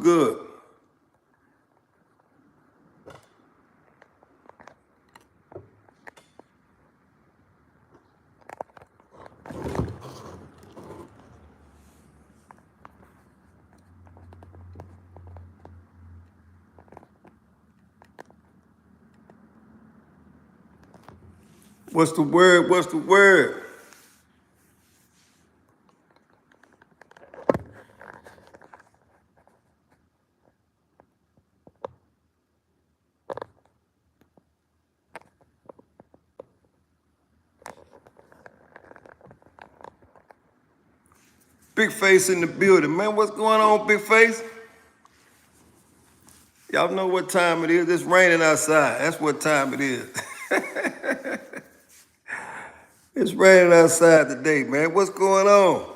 good? What's the word? What's the word? Big Face in the building, man. What's going on, Big Face? Y'all know what time it is. It's raining outside. That's what time it is. It's raining outside today, man. What's going on?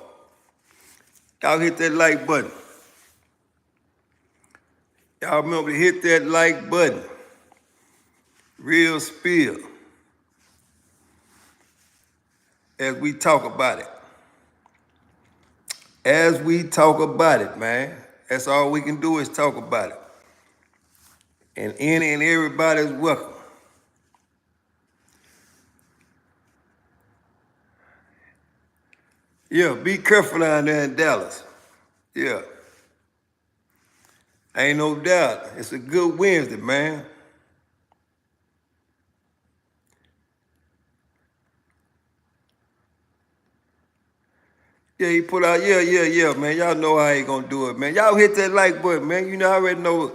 Y'all hit that like button. Y'all remember to hit that like button. Real spill. As we talk about it. As we talk about it, man. That's all we can do is talk about it. And any and everybody's welcome. Yeah, be careful down there in Dallas. Yeah. Ain't no doubt. It's a good Wednesday, man. Yeah, he put out, yeah, man. Y'all know how he gonna do it, man. Y'all hit that like button, man. You know, I already know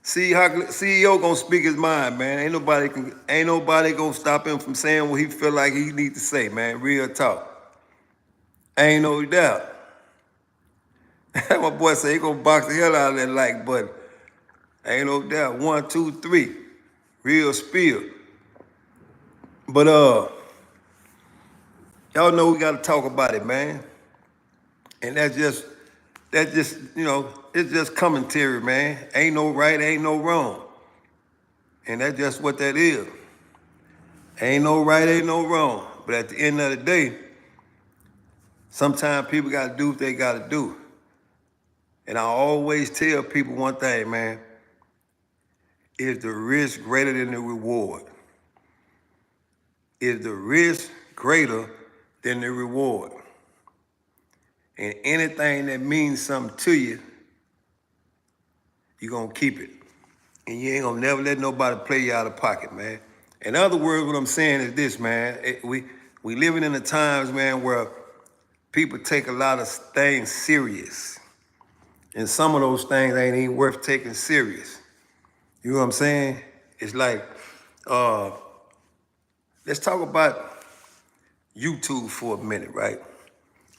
CEO gonna speak his mind, man. Ain't nobody gonna stop him from saying what he feel like he need to say, man. Real talk. Ain't no doubt. My boy say he gonna box the hell out of that like button. Ain't no doubt. 1, 2, 3. Real spill. But y'all know we gotta talk about it, man. And that's just, you know, it's just commentary, man. Ain't no right, ain't no wrong. And that's just what that is. Ain't no right, ain't no wrong. But at the end of the day, sometimes people gotta do what they gotta do. And I always tell people one thing, man. Is the risk greater than the reward? Is the risk greater than the reward? And anything that means something to you, you're gonna keep it. And you ain't gonna never let nobody play you out of pocket, man. In other words, what I'm saying is this, man. We living in the times, man, where people take a lot of things serious. And some of those things ain't even worth taking serious. You know what I'm saying? It's like, let's talk about YouTube for a minute, right?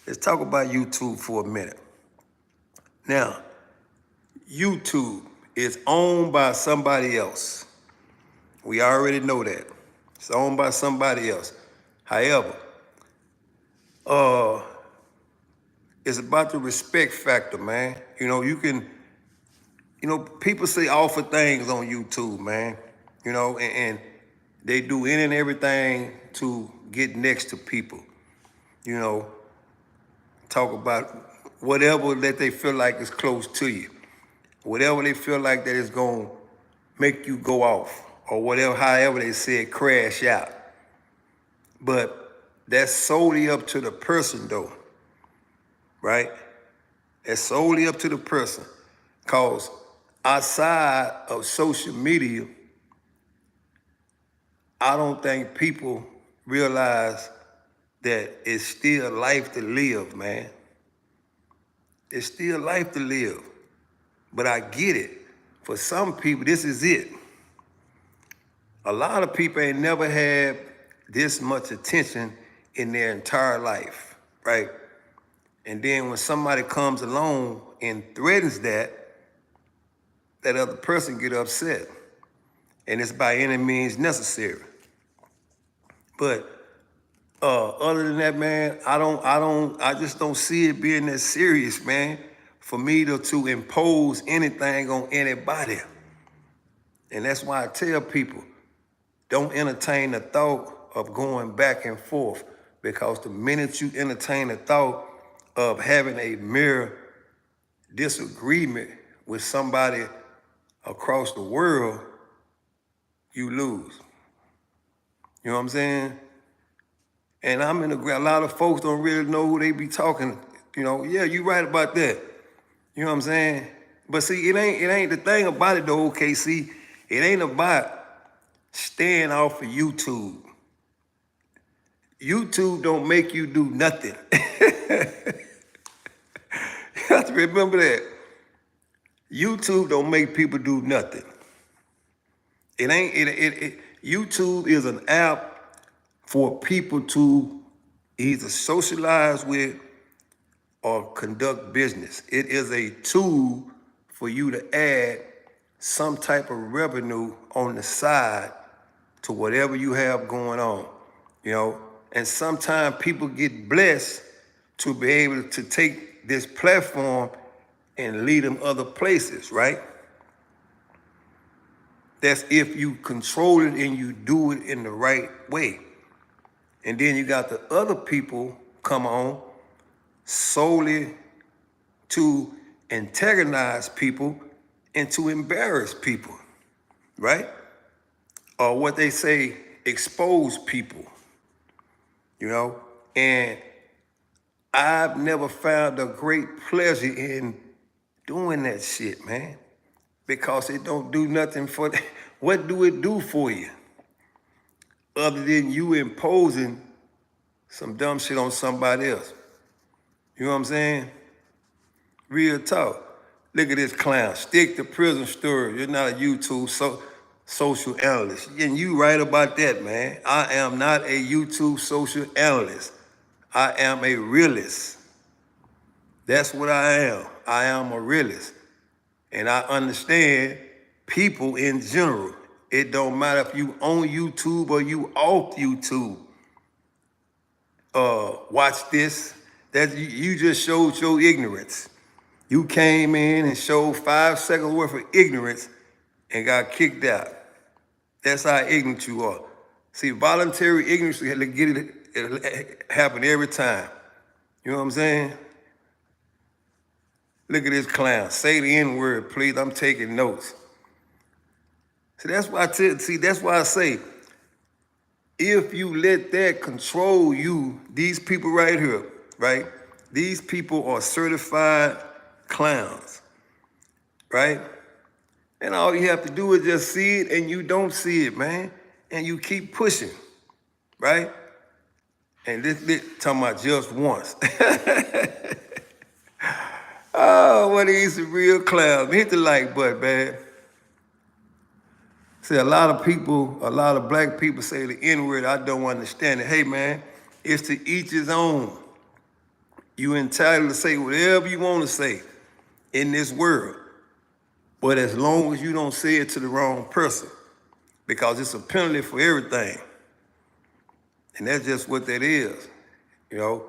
Let's talk about YouTube for a minute. Now, YouTube is owned by somebody else. We already know that. It's owned by somebody else. However, it's about the respect factor, man. You know, people say awful things on YouTube, man. You know, and they do any and everything to get next to people. You know, talk about whatever that they feel like is close to you. Whatever they feel like that is going to make you go off. Or whatever, however they say it, crash out. But that's solely up to the person, though. Right? That's solely up to the person. Because outside of social media, I don't think people realize that it's still life to live, man. It's still life to live. But I get it. For some people, this is it. A lot of people ain't never had this much attention in their entire life, right? And then when somebody comes along and threatens that other person get upset. And it's by any means necessary. But other than that, man, I just don't see it being that serious, man, for me to impose anything on anybody. And that's why I tell people, don't entertain the thought of going back and forth, because the minute you entertain the thought of having a mere disagreement with somebody across the world, you lose. You know what I'm saying? And I'm in a lot of folks don't really know who they be talking. You know, yeah, you right about that. You know what I'm saying? But see, it ain't the thing about it though, OKC. It ain't about staying off of YouTube. YouTube don't make you do nothing. You have to remember that. YouTube don't make people do nothing. YouTube is an app for people to either socialize with or conduct business. It is a tool for you to add some type of revenue on the side to whatever you have going on, you know? And sometimes people get blessed to be able to take this platform and lead them other places, right? That's if you control it and you do it in the right way. And then you got the other people come on solely to antagonize people and to embarrass people, right? Or what they say, expose people, you know? And I've never found a great pleasure in doing that shit, man, because it don't do nothing for, what do it do for you? Other than you imposing some dumb shit on somebody else. You know what I'm saying? Real talk. Look at this clown. Stick to prison story. You're not a YouTube social analyst. And you right about that, man. I am not a YouTube social analyst. I am a realist. That's what I am. I am a realist. And I understand people in general. It don't matter if you on YouTube or you off YouTube. Watch this. That you just showed your ignorance. You came in and showed 5 seconds worth of ignorance and got kicked out. That's how ignorant you are. See, voluntary ignorance, it happen every time. You know what I'm saying? Look at this clown. Say the N-word, please. I'm taking notes. See, that's why I say, if you let that control you, these people right here, right? These people are certified clowns, right? And all you have to do is just see it, and you don't see it, man. And you keep pushing, right? And this talking about just once. Oh, what is a real clown? Hit the like button, man. See, a lot of black people say the N-word, I don't understand it. Hey, man, it's to each his own. You entitled to say whatever you want to say in this world. But as long as you don't say it to the wrong person, because it's a penalty for everything. And that's just what that is. You know,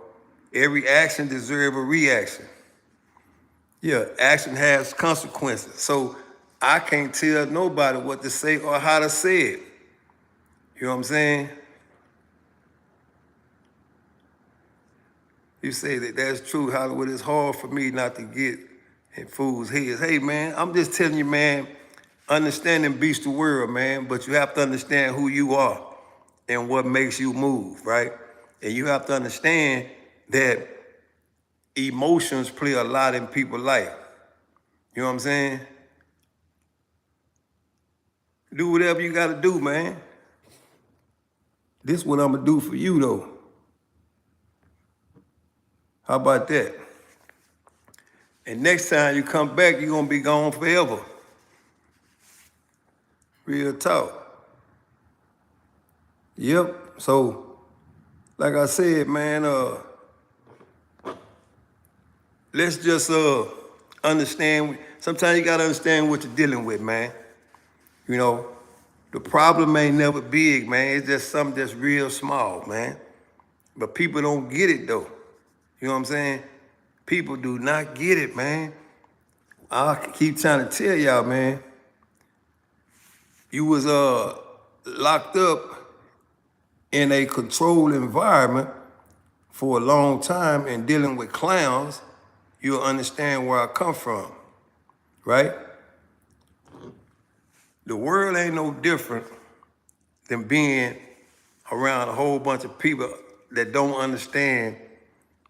every action deserves a reaction. Yeah, action has consequences. So I can't tell nobody what to say or how to say it. You know what I'm saying? You say that's true, Hollywood. It's hard for me not to get in fools' heads. Hey, man, I'm just telling you, man, understanding beats the world, man, but you have to understand who you are and what makes you move, right? And you have to understand that emotions play a lot in people's life. You know what I'm saying? Do whatever you gotta do, man. This is what I'm gonna do for you, though. How about that? And next time you come back, you're gonna be gone forever. Real talk. Yep, so, like I said, man, let's just understand, sometimes you gotta understand what you're dealing with, man. You know, the problem ain't never big, man. It's just something that's real small, man. But people don't get it, though. You know what I'm saying? People do not get it, man. I keep trying to tell y'all, man. You was locked up in a controlled environment for a long time and dealing with clowns, you'll understand where I come from, right? The world ain't no different than being around a whole bunch of people that don't understand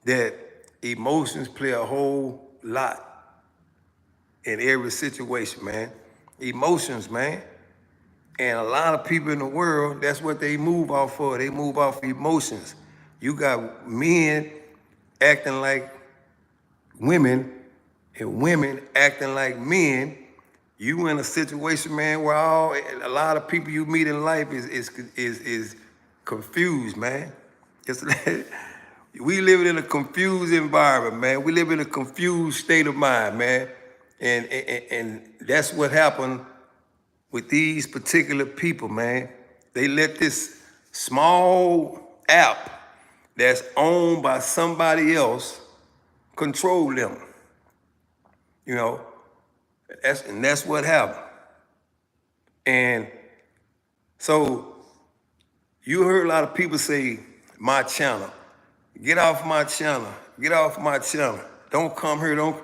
that emotions play a whole lot in every situation, man. Emotions, man. And a lot of people in the world, that's what they move off of. They move off emotions. You got men acting like women and women acting like men. You in a situation, man, where a lot of people you meet in life is confused, man. We live in a confused environment, man. We live in a confused state of mind, man. And that's what happened with these particular people, man. They let this small app that's owned by somebody else control them. You know, that's what happened. And so you heard a lot of people say, my channel. Get off my channel. Get off my channel. Don't come here, don't.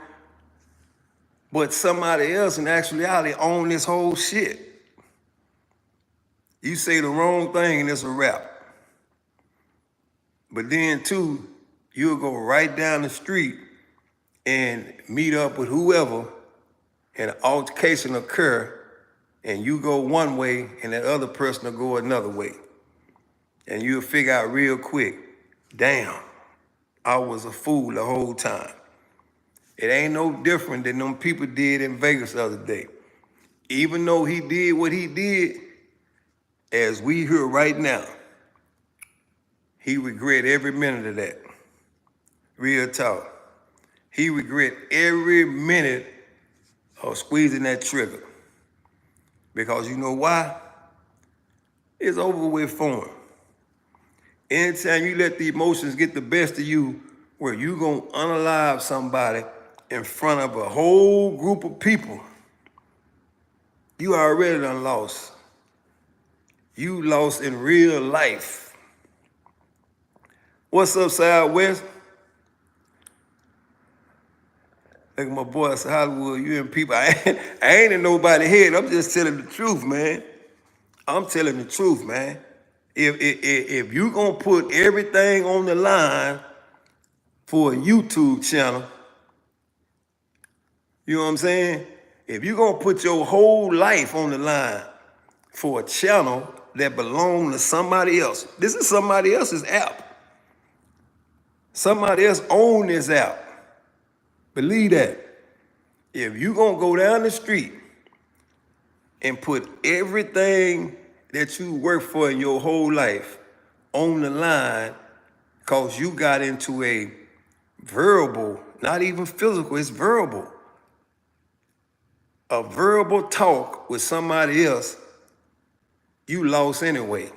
But somebody else in actuality own this whole shit. You say the wrong thing and it's a wrap. But then too, you'll go right down the street and meet up with whoever and an altercation occur and you go one way and that other person will go another way. And you'll figure out real quick, damn, I was a fool the whole time. It ain't no different than them people did in Vegas the other day. Even though he did what he did, as we hear right now, he regret every minute of that. Real talk. He regret every minute of squeezing that trigger. Because you know why? It's over with for him. Anytime you let the emotions get the best of you, where you gonna unalive somebody in front of a whole group of people, you already done lost. You lost in real life. What's up, Southwest? Look at my boy, Hollywood, you and people. I ain't in nobody's head. I'm just telling the truth, man. I'm telling the truth, man. If you gonna put everything on the line for a YouTube channel, you know what I'm saying? If you gonna put your whole life on the line for a channel that belongs to somebody else, this is somebody else's app. Somebody else owns this app. Believe that. If you gonna go down the street and put everything that you work for in your whole life on the line because you got into a verbal, not even physical, it's verbal, a verbal talk with somebody else, you lost anyway.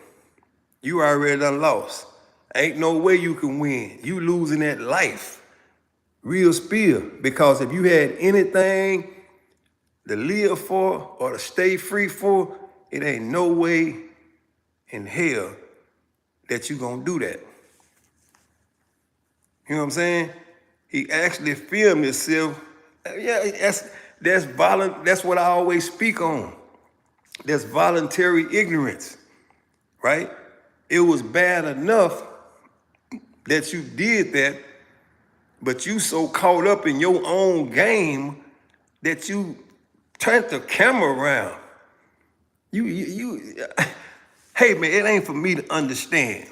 You already done lost. Ain't no way you can win. You losing that life. Real spill. Because if you had anything to live for or to stay free for, it ain't no way in hell that you gonna do that. You know what I'm saying? He actually filmed himself. Yeah, that's what I always speak on. That's voluntary ignorance, right? It was bad enough that you did that, but you so caught up in your own game that you turned the camera around. Hey man, it ain't for me to understand.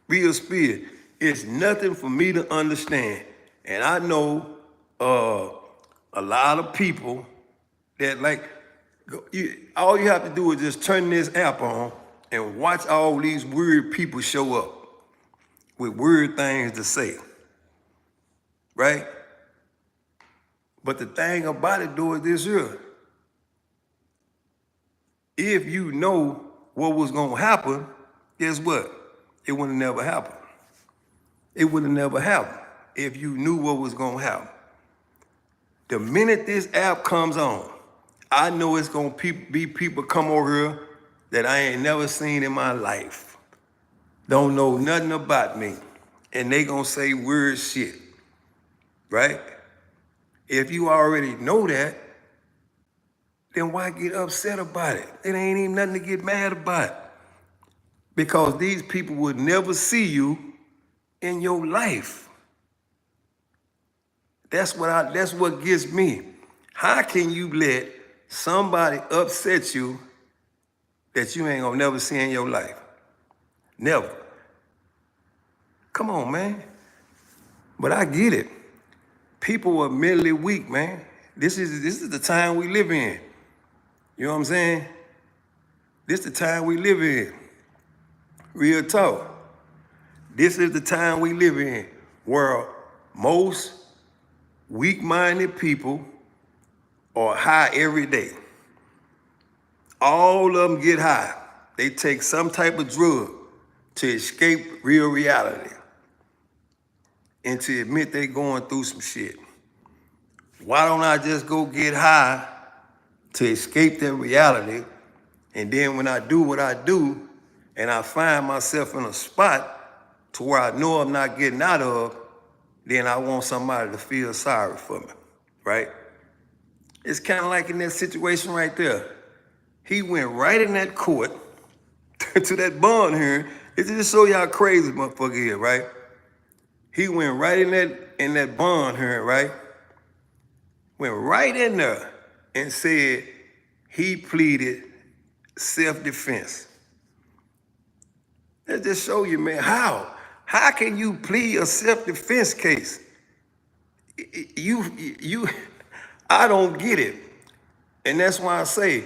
Real spirit, it's nothing for me to understand. And I know a lot of people that all you have to do is just turn this app on and watch all these weird people show up with weird things to say, right? But the thing about it, though, is this here. If you know what was gonna happen, guess what? It would have never happened. It would have never happened if you knew what was gonna happen. The minute this app comes on, I know it's gonna be people come over here that I ain't never seen in my life. Don't know nothing about me. And they gonna say weird shit, right? If you already know that, then why get upset about it? It ain't even nothing to get mad about. Because these people would never see you in your life. That's what gets me. How can you let somebody upset you that you ain't gonna never see in your life? Never. Come on, man. But I get it. People are mentally weak, man. This is the time we live in. You know what I'm saying? This is the time we live in. Real talk. This is the time we live in where most weak-minded people are high every day. All of them get high. They take some type of drug to escape real reality and to admit they going through some shit. Why don't I just go get high to escape that reality, and then when I do what I do and I find myself in a spot to where I know I'm not getting out of, then I want somebody to feel sorry for me, right? It's kind of like in that situation right there. He went right in that court to that bond hearing. It just show you how crazy motherfucker is, right? He went right in that bond hearing, right? Went right in there and said he pleaded self-defense. That just show you, man, how? How can you plead a self-defense case? I don't get it. And that's why I say,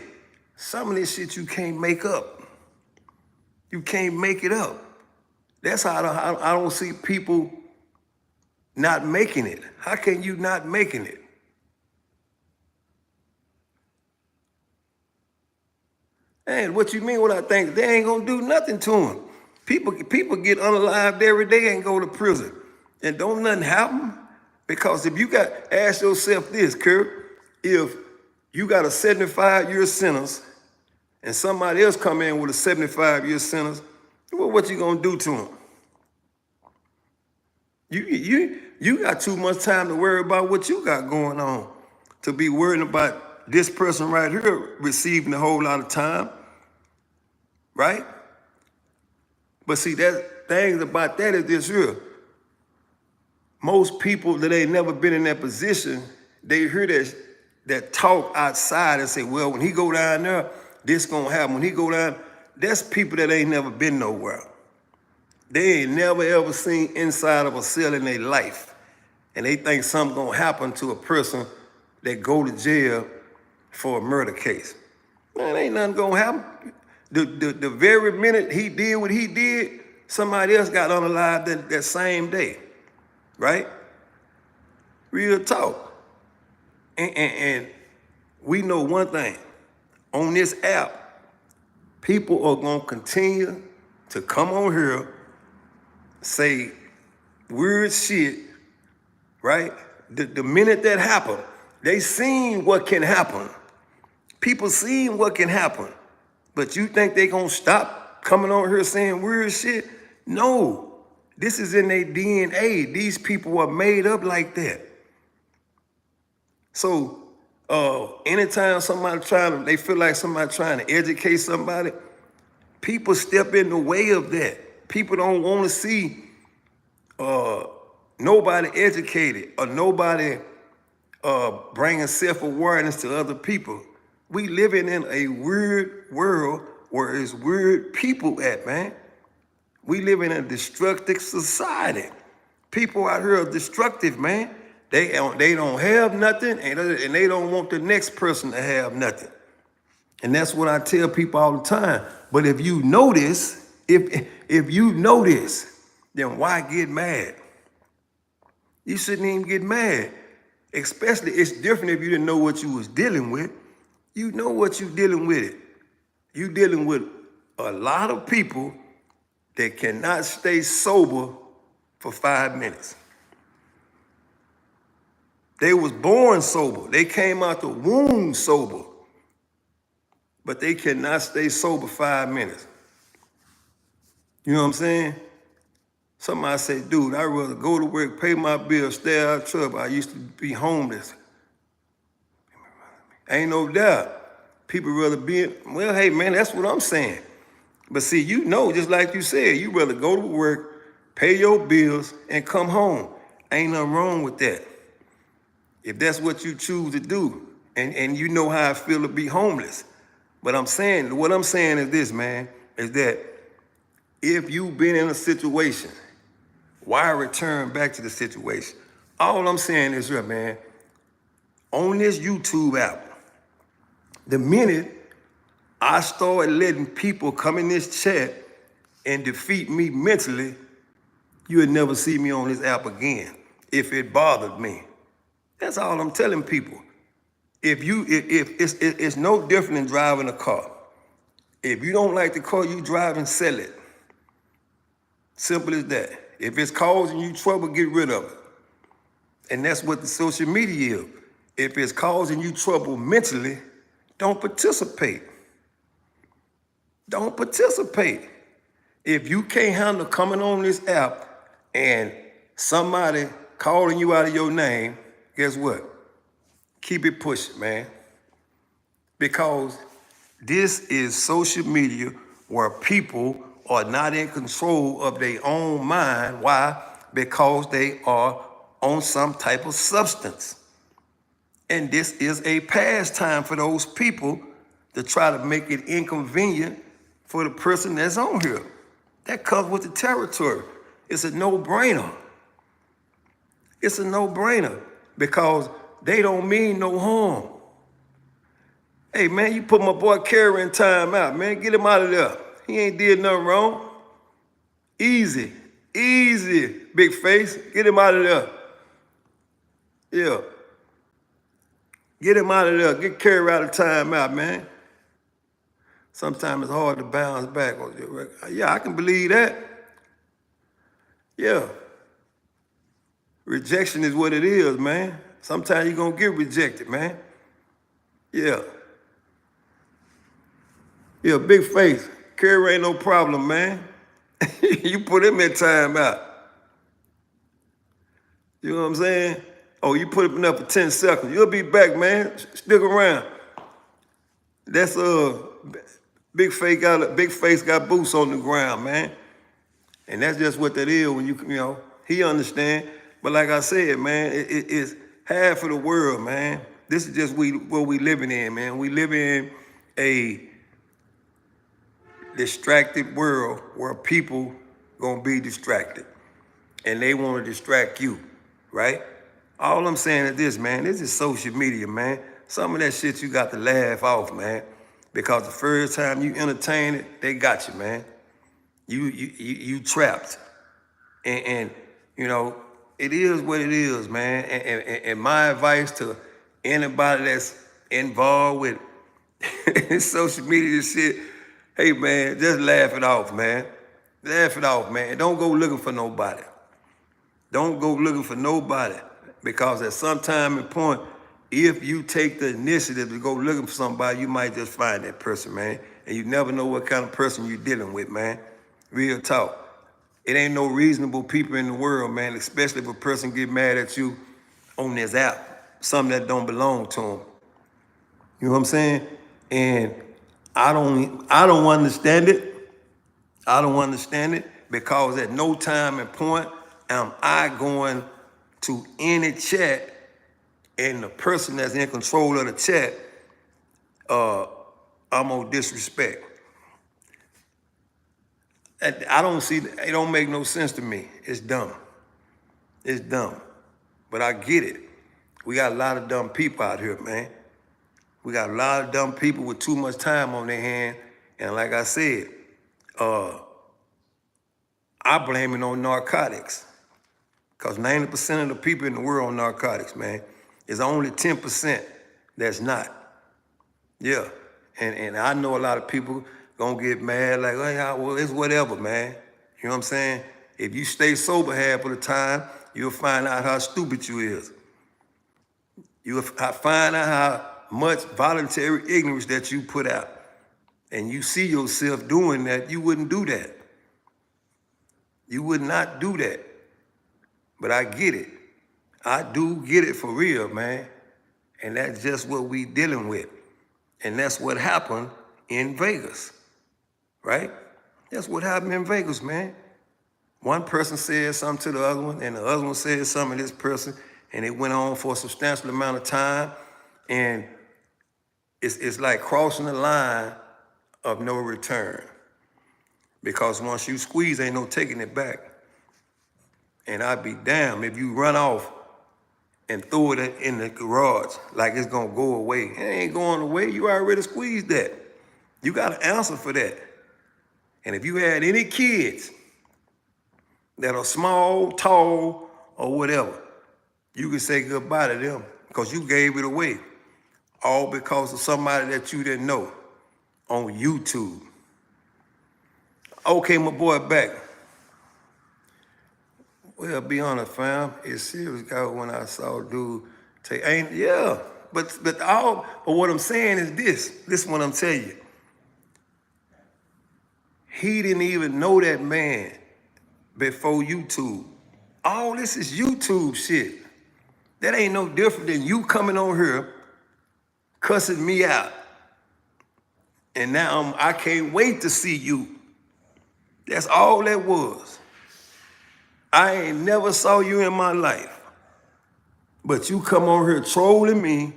some of this shit you can't make up. You can't make it up. That's how I don't see people not making it. How can you not making it? And what you mean what I think? They ain't gonna do nothing to them. People get unalived every day and go to prison. And don't nothing happen. Because if you ask yourself this, Kurt, if you got a 75-year sentence and somebody else come in with a 75-year sentence, well, what you gonna do to them? You got too much time to worry about what you got going on to be worrying about this person right here receiving a whole lot of time, right? But see, that thing about that is this here. Most people that ain't never been in that position, they hear that talk outside and say, well, when he go down there, this gonna happen. When he go down, that's people that ain't never been nowhere. They ain't never ever seen inside of a cell in their life. And they think something gonna happen to a person that go to jail for a murder case. Man, ain't nothing gonna happen. The very minute he did what he did, somebody else got unalived that same day, right? Real talk. And we know one thing. On this app, people are gonna continue to come on here, say weird shit, right? The minute that happened, they seen what can happen. People seen what can happen. But you think they gonna stop coming on here saying weird shit? No, this is in their DNA. These people are made up like that. So anytime they feel like somebody trying to educate somebody, people step in the way of that. People don't want to see nobody educated or nobody bringing self-awareness to other people. We living in a weird world where it's weird people at, man. We live in a destructive society. People out here are destructive, man. They don't have nothing, and they don't want the next person to have nothing. And that's what I tell people all the time. But if you know this, if you know this, then why get mad? You shouldn't even get mad. Especially, it's different if you didn't know what you was dealing with. You know what you're dealing with it. You're dealing with a lot of people that cannot stay sober for 5 minutes. They was born sober. They came out the womb sober. But they cannot stay sober 5 minutes. You know what I'm saying? Somebody say, dude, I'd rather go to work, pay my bills, stay out of trouble. I used to be homeless. Ain't no doubt. People rather be in, well, hey, man, that's what I'm saying. But see, you know, just like you said, you rather go to work, pay your bills, and come home. Ain't nothing wrong with that. If that's what you choose to do, and you know how I feel to be homeless. But what I'm saying is this, man, is that if you've been in a situation, why return back to the situation? All I'm saying is here, man, on this YouTube app, the minute I started letting people come in this chat and defeat me mentally, you would never see me on this app again if it bothered me. That's all I'm telling people. If it's no different than driving a car. If you don't like the car you drive, and sell it. Simple as that. If it's causing you trouble, get rid of it. And that's what the social media is. If it's causing you trouble mentally, don't participate. Don't participate. If you can't handle coming on this app and somebody calling you out of your name, guess what? Keep it pushing, man. Because this is social media where people are not in control of their own mind. Why? Because they are on some type of substance. And this is a pastime for those people to try to make it inconvenient for the person that's on here. That comes with the territory. It's a no-brainer. It's a no-brainer because they don't mean no harm. Hey, man, you put my boy Kerry in time out, man. Get him out of there. He ain't did nothing wrong. Easy, big face. Get him out of there. Yeah. Get him out of there. Get Kerry out of time out, man. Sometimes it's hard to bounce back. Yeah, I can believe that. Yeah. Rejection is what it is, man. Sometimes you're going to get rejected, man. Yeah. Yeah, big face. Kerry ain't no problem, man. You put him in time out. You know what I'm saying? Oh, you put him up for 10 seconds. You'll be back, man. Stick around. That's big face got boots on the ground, man. And that's just what that is when you know, he understand. But like I said, man, it's half of the world, man. This is just what we living in, man. We live in a distracted world where people gonna be distracted. And they want to distract you, right? All I'm saying is this, man, this is social media, man. Some of that shit you got to laugh off, man. Because the first time you entertain it, they got you, man. You trapped. And you know, it is what it is, man. And my advice to anybody that's involved with social media shit, hey, man, just laugh it off, man. Laugh it off, man. Don't go looking for nobody. Don't go looking for nobody. Because at some time and point, if you take the initiative to go looking for somebody, you might just find that person, man. And you never know what kind of person you're dealing with, man. Real talk. It ain't no reasonable people in the world, man, especially if a person get mad at you on this app, something that don't belong to them. You know what I'm saying? And I don't understand it. I don't understand it because at no time and point am I going to any chat and the person that's in control of the chat, I'm gonna disrespect. I don't see, it don't make no sense to me. It's dumb. It's dumb. But I get it. We got a lot of dumb people out here, man. We got a lot of dumb people with too much time on their hand. And like I said, I blame it on narcotics. Because 90% of the people in the world on narcotics, man. It's only 10% that's not. Yeah. And I know a lot of people gonna get mad like, oh, yeah, well, it's whatever, man. You know what I'm saying? If you stay sober half of the time, you'll find out how stupid you is. You'll find out how much voluntary ignorance that you put out. And you see yourself doing that, you wouldn't do that. You would not do that. But I get it. I do get it for real, man. And that's just what we dealing with. And that's what happened in Vegas, right? That's what happened in Vegas, man. One person said something to the other one, and the other one said something to this person, and it went on for a substantial amount of time. And it's like crossing the line of no return. Because once you squeeze, ain't no taking it back. And I'd be damned if you run off and throw it in the garage like it's gonna go away. It ain't going away, you already squeezed that. You got an answer for that. And if you had any kids that are small, tall, or whatever, you can say goodbye to them because you gave it away. All because of somebody that you didn't know on YouTube. Okay, my boy back. Well, be honest, fam. It's serious, guy. When I saw dude take, but what I'm saying is this. This is what I'm telling you. He didn't even know that man before YouTube. All this is YouTube shit. That ain't no different than you coming on here cussing me out. And now I can't wait to see you. That's all that was. I ain't never saw you in my life. But you come on here trolling me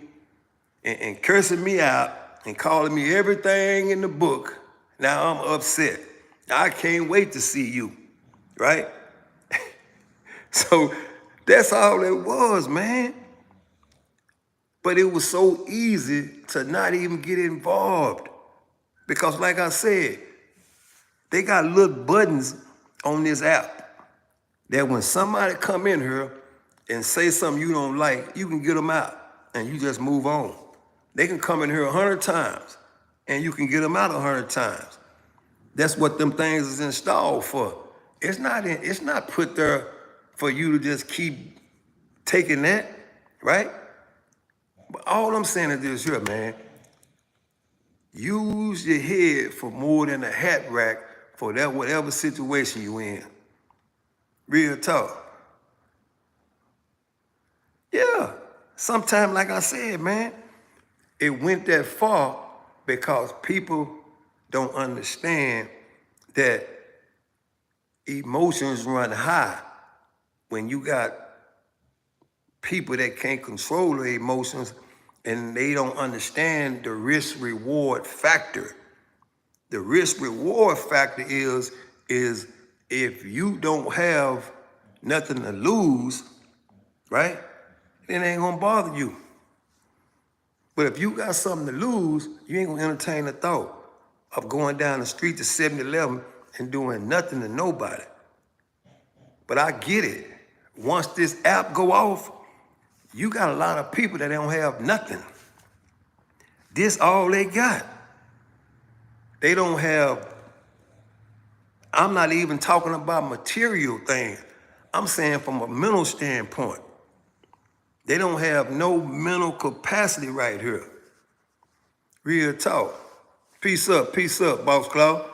and cursing me out and calling me everything in the book. Now I'm upset. I can't wait to see you, right? So that's all it was, man. But it was so easy to not even get involved. Because like I said, they got little buttons on this app that when somebody come in here and say something you don't like, you can get them out and you just move on. They can come in here 100 times and you can get them out 100 times. That's what them things is installed for. It's not put there for you to just keep taking that, right? But all I'm saying is this here, man. Use your head for more than a hat rack for that whatever situation you in. Real talk. Yeah. Sometimes, like I said, man, it went that far because people don't understand that emotions run high when you got people that can't control their emotions and they don't understand the risk-reward factor. The risk-reward factor is if you don't have nothing to lose, right, it ain't gonna bother you. But if you got something to lose, you ain't gonna entertain the thought of going down the street to 7-Eleven and doing nothing to nobody. But I get it. Once this app go off, you got a lot of people that don't have nothing. This all they got. They don't have, I'm not even talking about material things. I'm saying from a mental standpoint. They don't have no mental capacity right here. Real talk. Peace up, Boss Claw.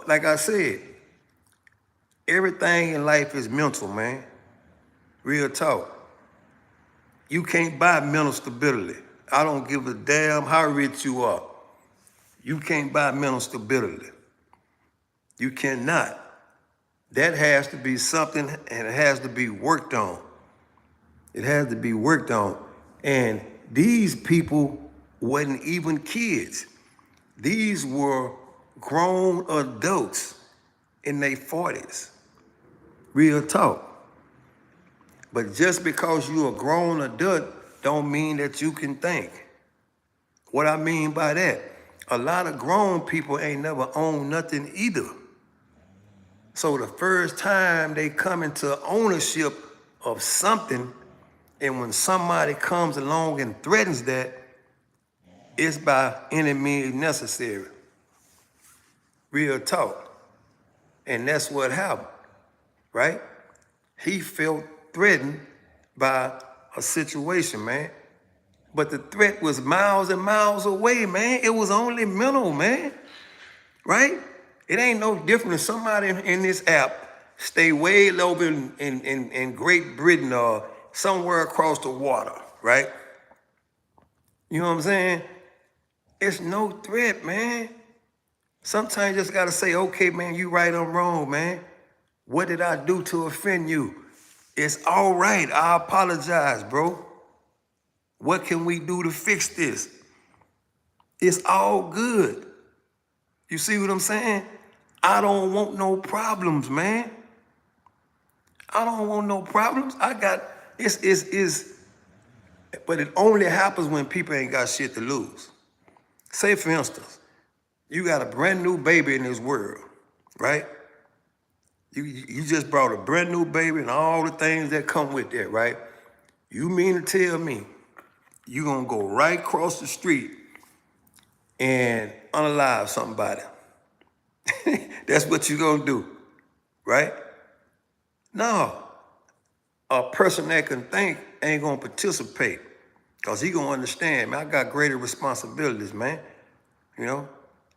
Like I said, everything in life is mental, man. Real talk. You can't buy mental stability. I don't give a damn how rich you are. You can't buy mental stability. You cannot. That has to be something and it has to be worked on. It has to be worked on. And these people wasn't even kids. These were grown adults in their 40s. Real talk. But just because you're a grown adult don't mean that you can think. What I mean by that, a lot of grown people ain't never owned nothing either. So the first time they come into ownership of something, and when somebody comes along and threatens that, it's by any means necessary. Real talk. And that's what happened, right? He felt threatened by a situation, man. But the threat was miles and miles away, man. It was only mental, man, right? It ain't no different if somebody in this app stay way over in Great Britain or somewhere across the water, right? You know what I'm saying? It's no threat, man. Sometimes you just gotta say, okay, man, you right, I'm wrong, man. What did I do to offend you? It's all right, I apologize, bro. What can we do to fix this? It's all good. You see what I'm saying? I don't want no problems, man. I don't want no problems. But it only happens when people ain't got shit to lose. Say, for instance, you got a brand new baby in this world, right? You just brought a brand new baby and all the things that come with that, right? You mean to tell me you gonna go right across the street and unalive somebody? That's what you gonna do, right? No, a person that can think ain't gonna participate because he gonna understand, man, I got greater responsibilities, man. You know,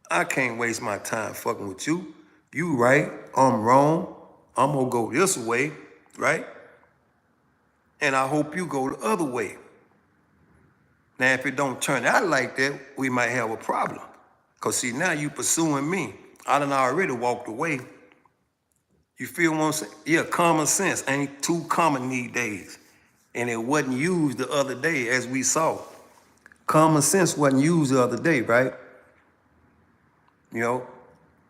I can't waste my time fucking with you. You right, I'm wrong. I'm gonna go this way, right? And I hope you go the other way. Now, if it don't turn out like that, we might have a problem. Because see, now you pursuing me. I done already walked away. You feel what I'm saying? Yeah, common sense ain't too common these days. And it wasn't used the other day, as we saw. Common sense wasn't used the other day, right? You know,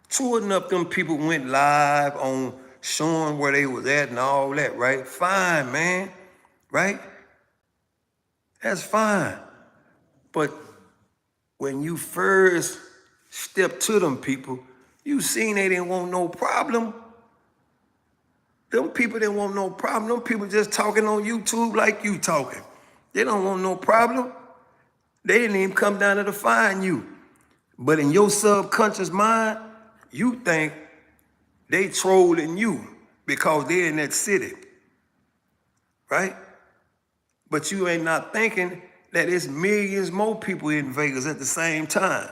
true enough, them people went live on showing where they was at and all that, right? Fine, man, right? That's fine. But when you first stepped to them people, you seen they didn't want no problem. Them people didn't want no problem. Them people just talking on YouTube like you talking. They don't want no problem. They didn't even come down to find you. But in your subconscious mind, you think they trolling you because they're in that city, right? But you ain't not thinking that it's millions more people in Vegas at the same time.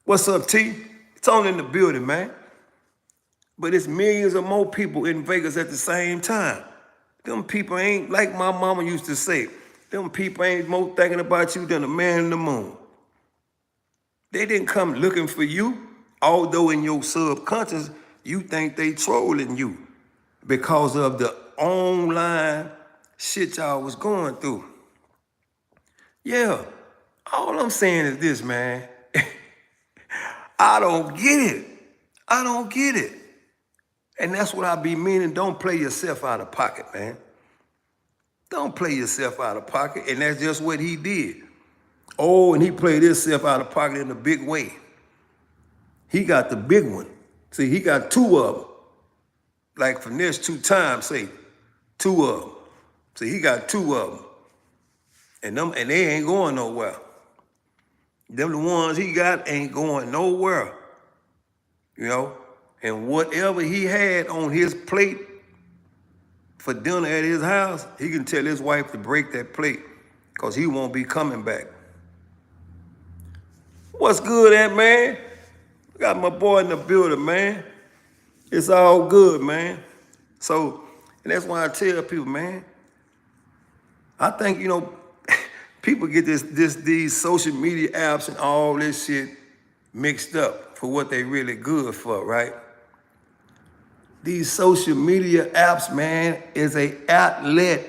What's up, T? It's on in the building, man. But it's millions of more people in Vegas at the same time. Them people ain't, like my mama used to say, them people ain't more thinking about you than a man in the moon. They didn't come looking for you, although in your subconscious, you think they trolling you because of the online shit y'all was going through. Yeah, all I'm saying is this, man. I don't get it. I don't get it. And that's what I be meaning. Don't play yourself out of pocket, man. Don't play yourself out of pocket. And that's just what he did. Oh, and he played himself out of pocket in a big way. He got the big one. See, he got two of them. Like from this 2 times, say, 2 of them. See, he got 2 of them. And they ain't going nowhere. Them the ones he got ain't going nowhere. You know? And whatever he had on his plate for dinner at his house, he can tell his wife to break that plate because he won't be coming back. What's good at, man? Got my boy in the building, man. It's all good, man. So, and that's why I tell people, man, I think, you know, people get these social media apps and all this shit mixed up for what they really good for, right? These social media apps, man, is an outlet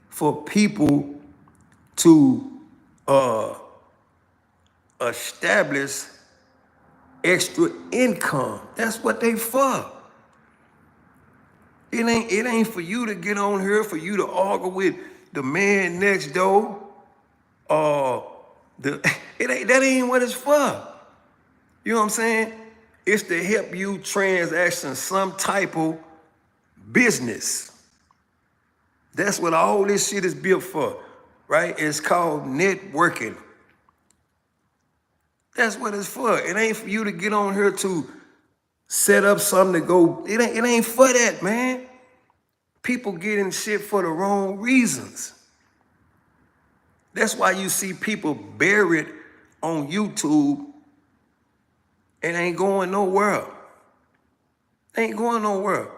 for people to establish extra income. That's what they for. It ain't for you to get on here, for you to argue with the man next door. That ain't what it's for. You know what I'm saying? It's to help you transaction some type of business. That's what all this shit is built for, right? It's called networking. That's what it's for. It ain't for you to get on here to set up something to go. It ain't for that, man. People get in shit for the wrong reasons. That's why you see people buried on YouTube and ain't going nowhere. Ain't going nowhere.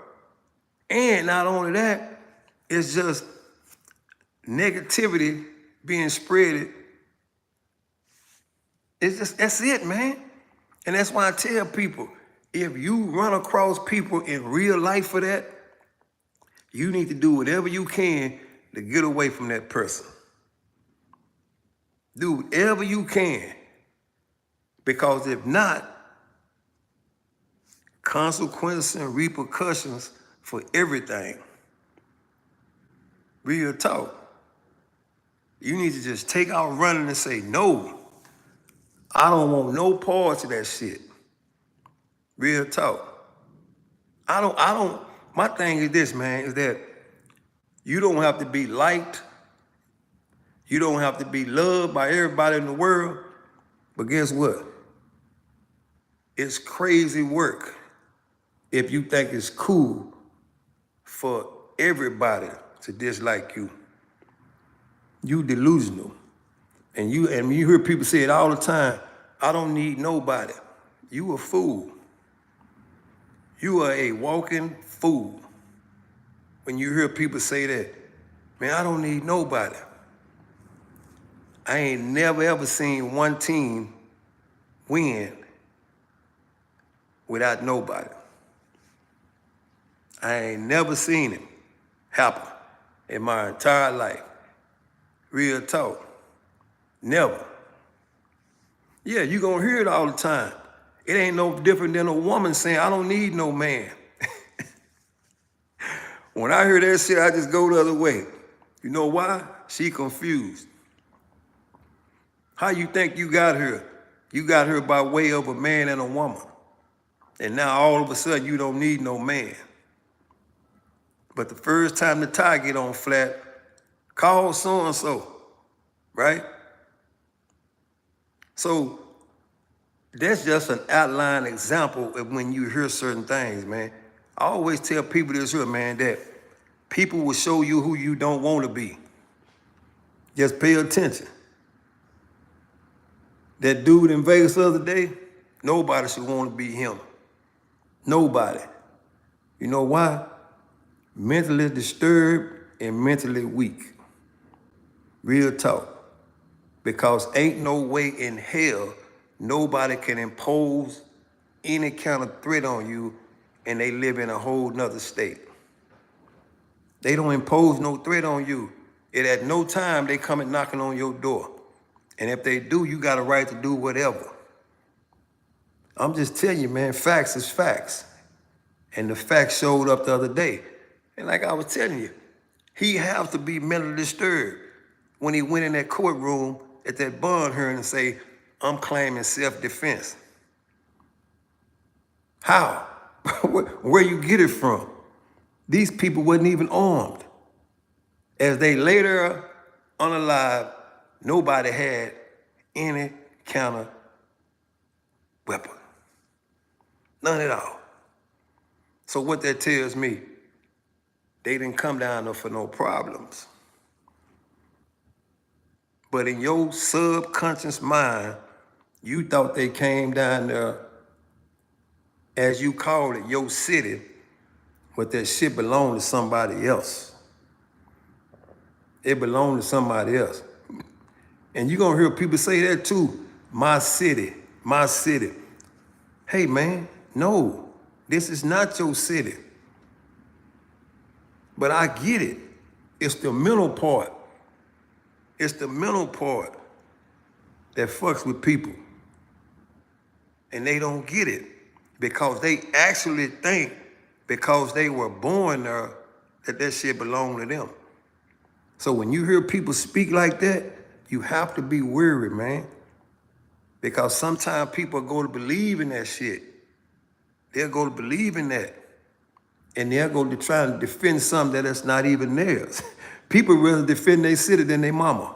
And not only that, it's just negativity being spreaded It's just, that's it, man. And that's why I tell people, if you run across people in real life for that, you need to do whatever you can to get away from that person. Do whatever you can. Because if not, consequences and repercussions for everything. Real talk. You need to just take out running and say, no, I don't want no parts of that shit. Real talk. My thing is this, man, is that you don't have to be liked. You don't have to be loved by everybody in the world. But guess what? It's crazy work if you think it's cool for everybody to dislike you. You delusional. And you hear people say it all the time, I don't need nobody. You a fool. You are a walking fool. When you hear people say that, man, I don't need nobody. I ain't never ever seen one team win without nobody. I ain't never seen it happen in my entire life. Real talk. Never. Yeah, you gonna hear it all the time. It ain't no different than a woman saying, I don't need no man. When I hear that shit, I just go the other way. You know why? She confused. How you think you got her? You got her by way of a man and a woman. And now all of a sudden you don't need no man. But the first time the tie get on flat, call so-and-so, right? So that's just an outline example of when you hear certain things, man. I always tell people this here, man, that people will show you who you don't want to be. Just pay attention. That dude in Vegas the other day, nobody should want to be him. Nobody. You know why? Mentally disturbed and mentally weak. Real talk. Because ain't no way in hell nobody can impose any kind of threat on you and they live in a whole nother state. They don't impose no threat on you. And at no time they come and knocking on your door. And if they do, you got a right to do whatever. I'm just telling you, man, facts is facts. And the facts showed up the other day. And like I was telling you, he has to be mentally disturbed when he went in that courtroom at that bond hearing and say, I'm claiming self-defense. How? Where you get it from? These people wasn't even armed. As they later unalive, nobody had any kind of weapon. None at all. So what that tells me, they didn't come down there for no problems. But in your subconscious mind, you thought they came down there, as you call it, your city, but that shit belonged to somebody else. It belonged to somebody else. And you're gonna hear people say that too, my city, my city. Hey man, no, this is not your city. But I get it. It's the mental part. It's the mental part that fucks with people. And they don't get it because they actually think because they were born there that that shit belonged to them. So when you hear people speak like that, you have to be wary, man. Because sometimes people go to believe in that shit. They'll go to believe in that. And they'll go to try and defend something that's not even theirs. People rather defend their city than their mama.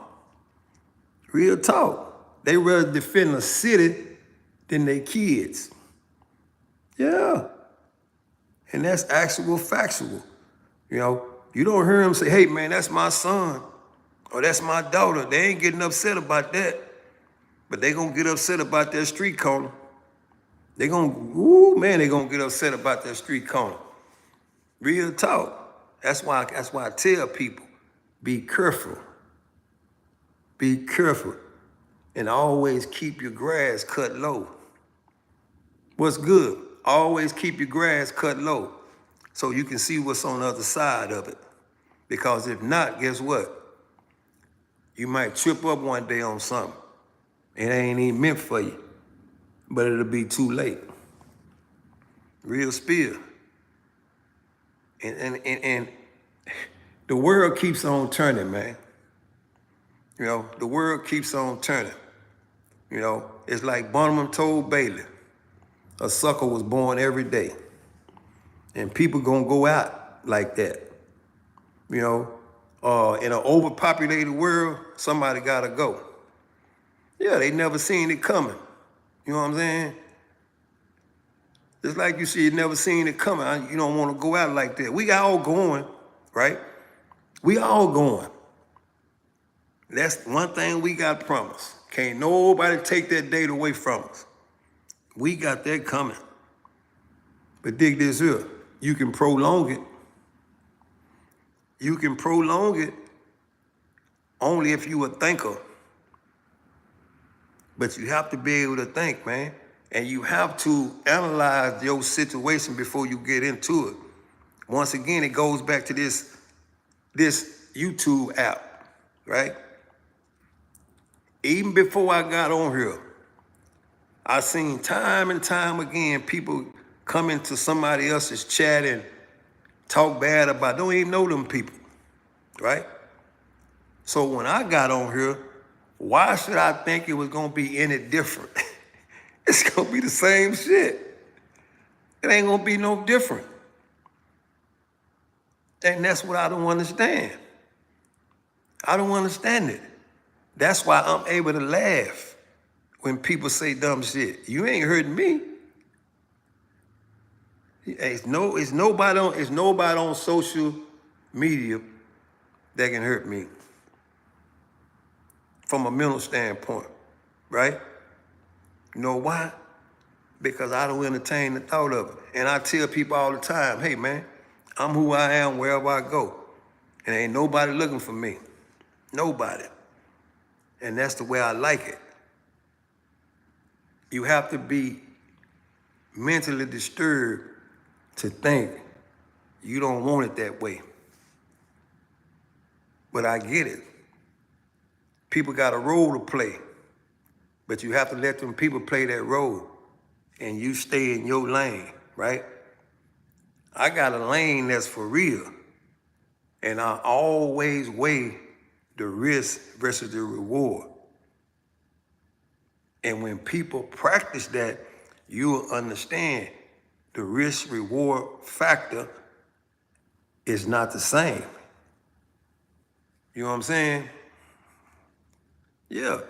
Real talk. They rather defend a city than their kids. Yeah. And that's actual factual. You know, you don't hear them say, hey man, that's my son, or that's my daughter. They ain't getting upset about that. But they gonna get upset about that street corner. They gonna get upset about that street corner. Real talk. That's why I tell people, be careful. Be careful. And always keep your grass cut low. What's good? Always keep your grass cut low so you can see what's on the other side of it. Because if not, guess what? You might trip up one day on something. It ain't even meant for you, but it'll be too late. Real spill. And the world keeps on turning, man. You know, the world keeps on turning. You know, it's like Barnum told Bailey, a sucker was born every day. And people gonna go out like that. You know, in an overpopulated world, somebody gotta go. Yeah, they never seen it coming. You know what I'm saying? Just like you see, you never seen it coming. You don't want to go out like that. We all going, right? We all going. That's one thing we got promised. Can't nobody take that date away from us. We got that coming. But dig this here. You can prolong it. You can prolong it only if you a thinker. But you have to be able to think, man. And you have to analyze your situation before you get into it. Once again, it goes back to this YouTube app, right? Even before I got on here, I seen time and time again people come into somebody else's chat and talk bad about, don't even know them people, right? So when I got on here, why should I think it was gonna be any different? It's gonna be the same shit. It ain't gonna be no different. And that's what I don't understand. I don't understand it. That's why I'm able to laugh when people say dumb shit. You ain't hurting me. It's nobody on social media that can hurt me from a mental standpoint, right? You know why? Because I don't entertain the thought of it. And I tell people all the time, hey man, I'm who I am wherever I go. And ain't nobody looking for me. Nobody. And that's the way I like it. You have to be mentally disturbed to think you don't want it that way. But I get it. People got a role to play, but you have to let them people play that role and you stay in your lane, right? I got a lane that's for real, and I always weigh the risk versus the reward. And when people practice that, you'll understand the risk-reward factor is not the same. You know what I'm saying? Yeah.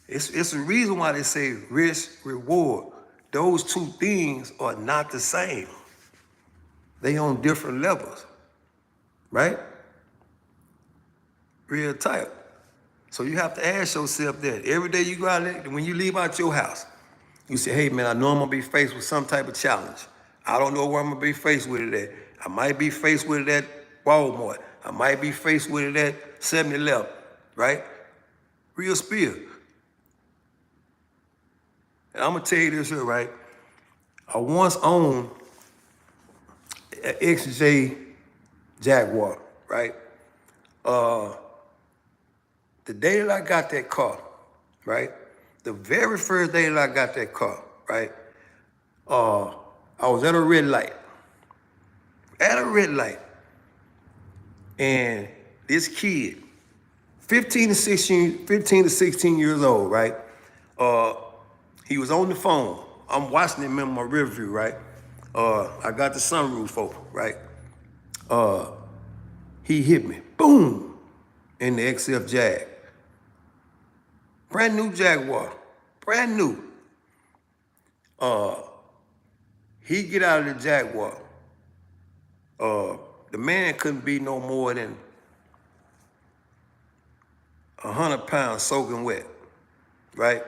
It's a reason why they say risk-reward. Those two things are not the same. They on different levels, right? Real tight. So you have to ask yourself that. Every day you go out there, when you leave out your house, you say, hey man, I know I'm gonna be faced with some type of challenge. I don't know where I'm gonna be faced with it at. I might be faced with it at Walmart. I might be faced with it at 7-Eleven, right? Real spill. And I'm gonna tell you this here, right? I once owned an XJ Jaguar, right? The day that I got that car, right? The very first day that I got that car, right? I was at a red light. And this kid, 15 to 16 years old, right? He was on the phone. I'm watching him in my rear view, right? I got the sunroof open, right? He hit me, boom, in the XF Jag. Brand new Jaguar, brand new. He get out of the Jaguar. The man couldn't be no more than 100 pounds soaking wet, right?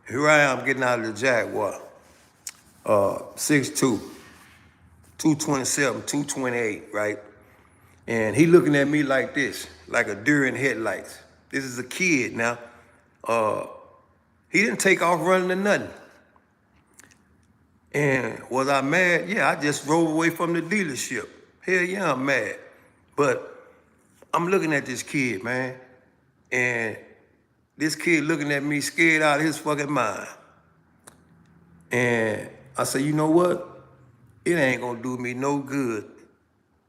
Here I am getting out of the Jaguar, 6'2", 227, 228, right? And he looking at me like this, like a deer in headlights. This is a kid now. He didn't take off running or nothing. And was I mad? Yeah, I just drove away from the dealership. Hell yeah, I'm mad. But I'm looking at this kid, man. And this kid looking at me scared out of his fucking mind. And I said, you know what? It ain't gonna do me no good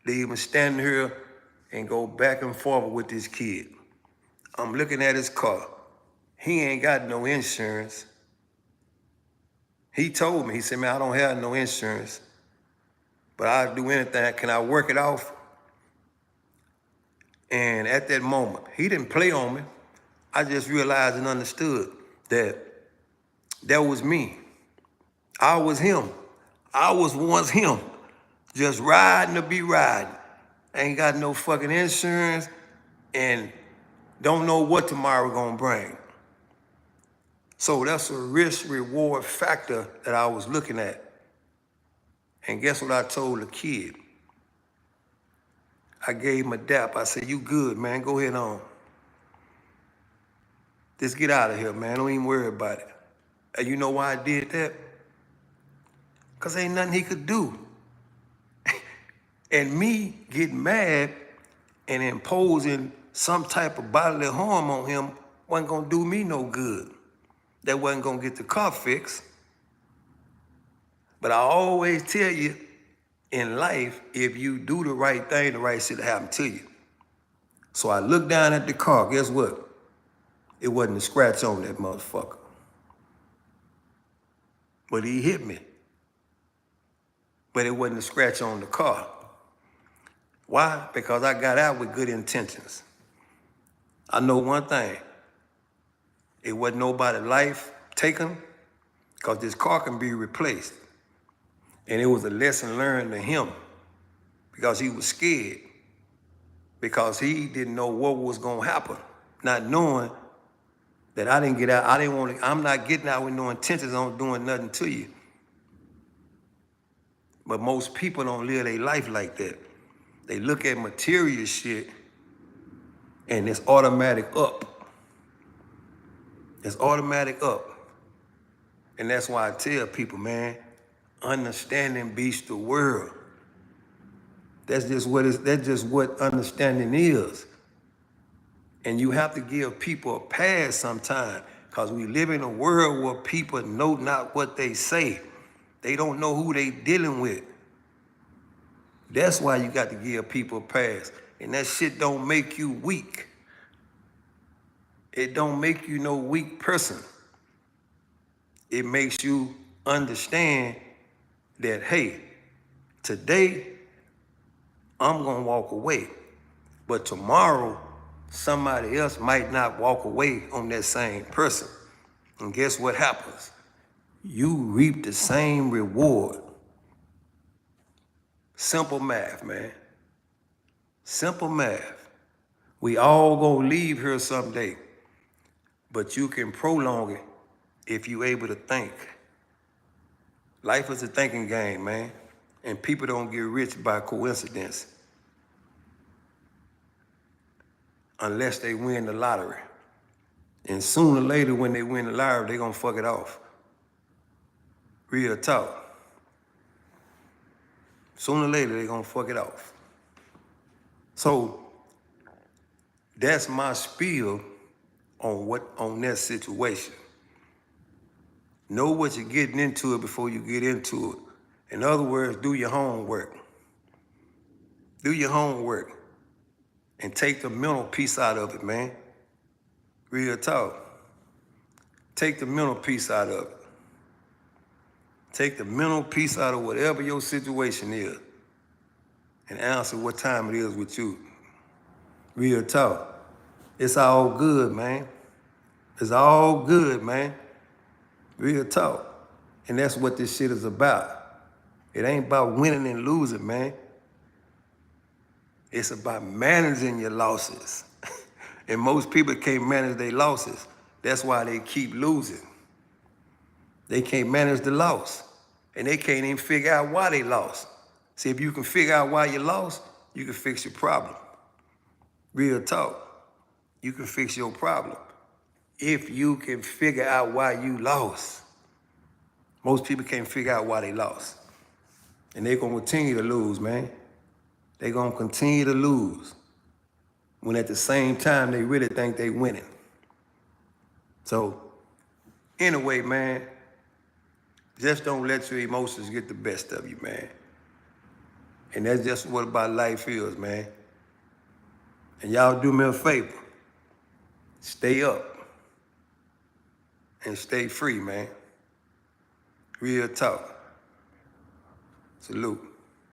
to even stand here and go back and forth with this kid. I'm looking at his car. He ain't got no insurance. He told me, he said, man, I don't have no insurance, but I'll do anything. Can I work it off? And at that moment, he didn't play on me. I just realized and understood that that was me. I was him. I was once him, just riding to be riding. Ain't got no fucking insurance and don't know what tomorrow gonna bring. So that's a risk-reward factor that I was looking at. And guess what I told the kid? I gave him a dap. I said, you good, man, go ahead on. Just get out of here, man, don't even worry about it. And you know why I did that? Because ain't nothing he could do. And me getting mad and imposing some type of bodily harm on him wasn't gonna do me no good. That wasn't gonna get the car fixed. But I always tell you, in life, if you do the right thing, the right shit will happen to you. So I looked down at the car, guess what? It wasn't a scratch on that motherfucker. But he hit me. But it wasn't a scratch on the car. Why? Because I got out with good intentions. I know one thing. It wasn't nobody's life taken, because this car can be replaced. And it was a lesson learned to him, because he was scared, because he didn't know what was gonna happen, not knowing that I didn't get out. I'm not getting out with no intentions on doing nothing to you. But most people don't live their life like that. They look at material shit and it's automatic up. It's automatic up. And that's why I tell people, man, understanding beats the world. That's just what understanding is. And you have to give people a pass sometime, because we live in a world where people know not what they say. They don't know who they dealing with. That's why you got to give people a pass. And that shit don't make you weak. It don't make you no weak person. It makes you understand that, hey, today I'm gonna walk away, but tomorrow somebody else might not walk away on that same person. And guess what happens? You reap the same reward. Simple math, man. Simple math. We all gonna leave here someday, but you can prolong it if you're able to think. Life is a thinking game, man. And people don't get rich by coincidence unless they win the lottery. And sooner or later, when they win the lottery, they're gonna fuck it off. Real talk. Sooner or later, they're gonna fuck it off. So that's my spiel on that situation. Know what you're getting into it before you get into it. In other words, do your homework. Do your homework and take the mental piece out of it, man. Real talk. Take the mental piece out of it. Take the mental piece out of whatever your situation is and answer what time it is with you. Real talk. It's all good, man. It's all good, man. Real talk. And that's what this shit is about. It ain't about winning and losing, man. It's about managing your losses. And most people can't manage their losses. That's why they keep losing. They can't manage the loss. And they can't even figure out why they lost. See, if you can figure out why you lost, you can fix your problem. Real talk. You can fix your problem. if you can figure out why you lost. Most people can't figure out why they lost. And they're gonna continue to lose, man. They're gonna continue to lose when at the same time they really think they winning. So, anyway, man, just don't let your emotions get the best of you, man. And that's just what about life is, man. And y'all do me a favor. Stay up and stay free, man. Real talk. Salute.